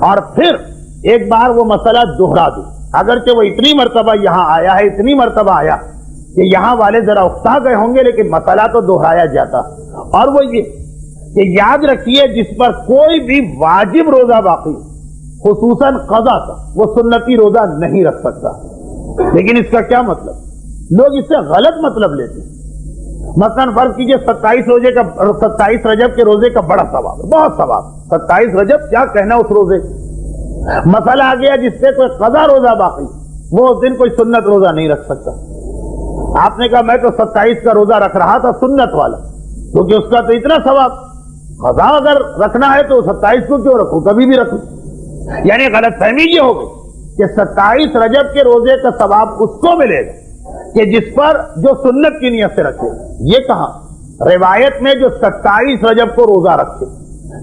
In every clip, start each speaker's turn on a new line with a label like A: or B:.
A: اور پھر ایک بار وہ مسئلہ دوہرا دوں، اگرچہ وہ اتنی مرتبہ یہاں آیا ہے، اتنی مرتبہ آیا کہ یہاں والے ذرا اکتا گئے ہوں گے، لیکن مسئلہ تو دوہرایا جاتا، اور وہ یہ کہ یاد رکھیے جس پر کوئی بھی واجب روزہ باقی خصوصاً قضا کا، وہ سنتی روزہ نہیں رکھ سکتا۔ لیکن اس کا کیا مطلب؟ لوگ اس سے غلط مطلب لیتے ہیں۔ مثلا فرض کیجئے 27 رجب کے روزے کا بڑا ثواب ہے، بہت ثواب، 27 رجب کیا کہنا اس روزے۔ مسئلہ آ گیا جس سے کوئی قضا روزہ باقی، وہ اس دن کوئی سنت روزہ نہیں رکھ سکتا۔ آپ نے کہا میں تو 27 کا روزہ رکھ رہا تھا سنت والا، کیونکہ اس کا تو اتنا ثواب، قضا اگر رکھنا ہے تو 27 کو کیوں رکھوں، کبھی بھی رکھوں۔ یعنی غلط فہمی یہ ہو گئی کہ 27 رجب کے روزے کا ثواب اس کو ملے گا کہ جس پر جو سنت کی نیت سے رکھے۔ یہ کہاں روایت میں جو 27 رجب کو روزہ رکھے،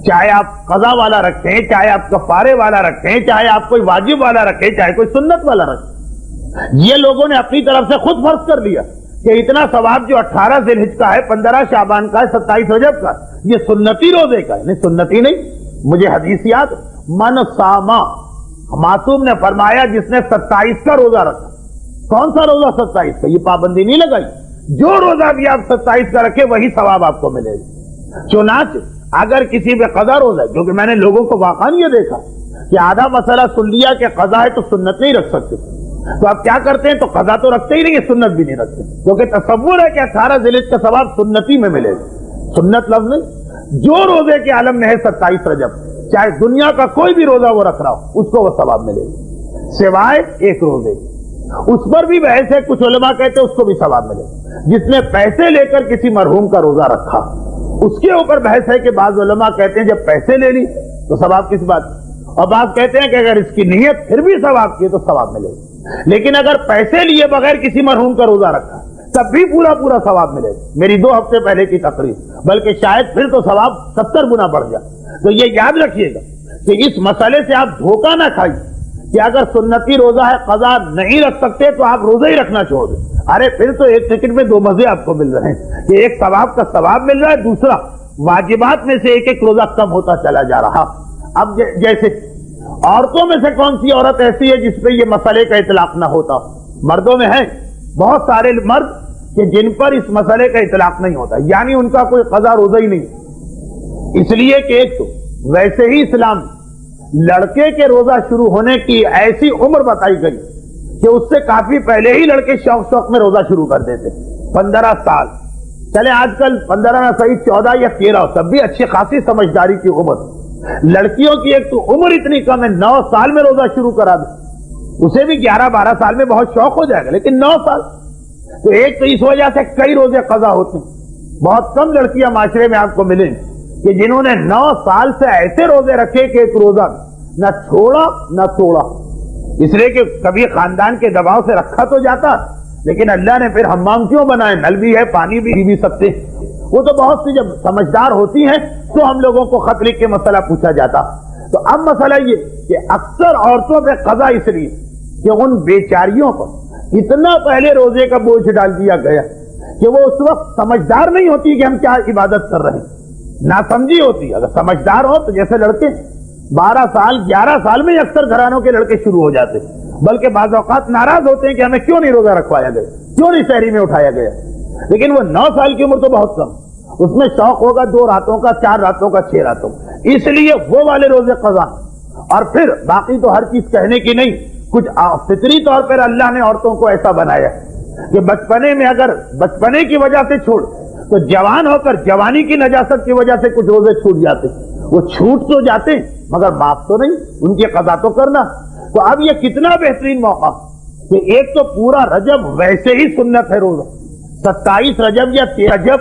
A: چاہے آپ قضا والا رکھیں، چاہے آپ کفارے والا رکھیں، چاہے آپ کوئی واجب والا رکھیں، چاہے کوئی سنت والا رکھیں، یہ لوگوں نے اپنی طرف سے خود فرض کر لیا کہ اتنا ثواب جو 18 ذی الحجہ کا ہے، 15 شعبان کا ہے، 27 رجب کا، یہ سنتی روزے کا ہے۔ نہیں، سنتی نہیں، مجھے حدیث یاد، من ساما، معصوم نے فرمایا جس نے 27 کا روزہ رکھا۔ کون سا روزہ 27 کا؟ یہ پابندی نہیں لگائی، جو روزہ بھی آپ 27 کا رکھے وہی ثواب آپ کو ملے گا۔ چنانچہ اگر کسی پہ قضا روزہ ہے، کیونکہ میں نے لوگوں کو واقعاً یہ دیکھا کہ آدھا مسئلہ سن لیا کہ قضا ہے تو سنت نہیں رکھ سکتے، تو آپ کیا کرتے ہیں، تو قضا تو رکھتے ہی نہیں ہے، سنت بھی نہیں رکھتے، کیونکہ تصور ہے کہ 18 ذی الحجہ کا ثواب سنتی میں ملے گا۔ سنت لفظ نہیں، جو روزے کے عالم میں ہے 27 رجب، چاہے دنیا کا کوئی بھی روزہ وہ رکھ رہا ہو، اس کو وہ ثواب ملے گا، سوائے ایک روزے، اس پر بھی بحث ہے، کچھ علماء کہتے ہیں اس کو بھی ثواب ملے گا۔ جس نے پیسے لے کر کسی مرحوم کا روزہ رکھا، اس کے اوپر بحث ہے کہ بعض علماء کہتے ہیں جب پیسے لے لی تو ثواب کس بات، اور بعض کہتے ہیں کہ اگر اس کی نیت پھر بھی ثواب کی تو ثواب ملے گا۔ لیکن اگر پیسے لیے بغیر کسی مرحوم کا روزہ رکھا تب بھی پورا ثواب ملے گا۔ میری 2 ہفتے پہلے کی تقریر، بلکہ شاید پھر تو ثواب 70 گنا بڑھ جائے۔ تو یہ یاد رکھیے گا کہ اس مسئلے سے آپ دھوکہ نہ کھائیے کہ اگر سنتی روزہ ہے قضا نہیں رکھ سکتے تو آپ روزہ ہی رکھنا چھوڑ دیں۔ ارے پھر تو ایک ٹکٹ میں 2 مزے آپ کو مل رہے ہیں کہ ایک ثواب کا ثواب مل رہا ہے، دوسرا واجبات میں سے ایک روزہ کم ہوتا چلا جا رہا۔ اب جیسے عورتوں میں سے کون سی عورت ایسی ہے جس پہ یہ مسئلے کا اطلاق نہ ہوتا؟ مردوں میں ہیں بہت سارے مرد کہ جن پر اس مسئلے کا اطلاق نہیں ہوتا، یعنی ان کا کوئی قضا روزہ ہی نہیں، اس لیے کہ ایک تو ویسے ہی اسلام لڑکے کے روزہ شروع ہونے کی ایسی عمر بتائی گئی کہ اس سے کافی پہلے ہی لڑکے شوق میں روزہ شروع کر دیتے، 15 سال، چلے آج کل 15 نہ صحیح 14 یا 13، تب بھی اچھی خاصی سمجھداری کی عمر۔ لڑکیوں کی ایک تو عمر اتنی کم ہے، 9 سال میں روزہ شروع کرا دے، اسے بھی 11-12 سال میں بہت شوق ہو جائے گا، لیکن 9 سال تو ایک تو اس وجہ سے کئی روزے قضا ہوتے ہیں۔ بہت کم لڑکیاں معاشرے میں آپ کو ملیں کہ جنہوں نے 9 سال سے ایسے روزے رکھے کہ ایک روزہ نہ چھوڑا نہ توڑا، اس لیے کہ کبھی خاندان کے دباؤ سے رکھا تو جاتا، لیکن اللہ نے پھر حمام کیوں بنائے، نل بھی ہے، پانی بھی سکتے۔ وہ تو بہت سی جب سمجھدار ہوتی ہیں تو ہم لوگوں کو خط لکھ کے مسئلہ پوچھا جاتا۔ تو اب مسئلہ یہ کہ اکثر عورتوں پہ قضا اس لیے کہ ان بیچاریوں پر اتنا پہلے روزے کا بوجھ ڈال دیا گیا کہ وہ اس وقت سمجھدار نہیں ہوتی کہ ہم کیا عبادت کر رہے ہیں، ناسمجھی ہوتی۔ اگر سمجھدار ہو تو جیسے لڑکے 12 سال 11 سال میں اکثر گھرانوں کے لڑکے شروع ہو جاتے، بلکہ بعض اوقات ناراض ہوتے ہیں کہ ہمیں کیوں نہیں روزہ رکھوایا گیا، کیوں نہیں شہری میں اٹھایا گیا۔ لیکن وہ 9 سال کی عمر تو بہت کم، اس میں شوق ہوگا 2 راتوں کا، 4 راتوں کا، 6 راتوں، اس لیے وہ والے روزے قضا۔ اور پھر باقی تو ہر چیز کہنے کی نہیں، کچھ فطری طور پر اللہ نے عورتوں کو ایسا بنایا کہ بچپنے میں اگر بچپنے کی وجہ سے چھوڑ تو جوان ہو کر جوانی کی نجاست کی وجہ سے کچھ روزے چھوٹ جاتے، وہ چھوٹ تو جاتے مگر معاف تو نہیں، ان کی قضا تو کرنا۔ تو اب یہ کتنا بہترین موقع کہ ایک تو پورا رجب ویسے ہی سنت ہے روزہ، 27 رجب یا 13 رجب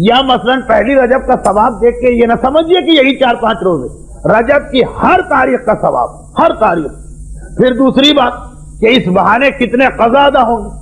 A: یا مثلا پہلی رجب کا ثواب دیکھ کے یہ نہ سمجھیے کہ یہی 4-5 روزے، رجب کی ہر تاریخ کا ثواب، ہر تاریخ۔ پھر دوسری بات کہ اس بہانے کتنے قضا ادا ہوں گے۔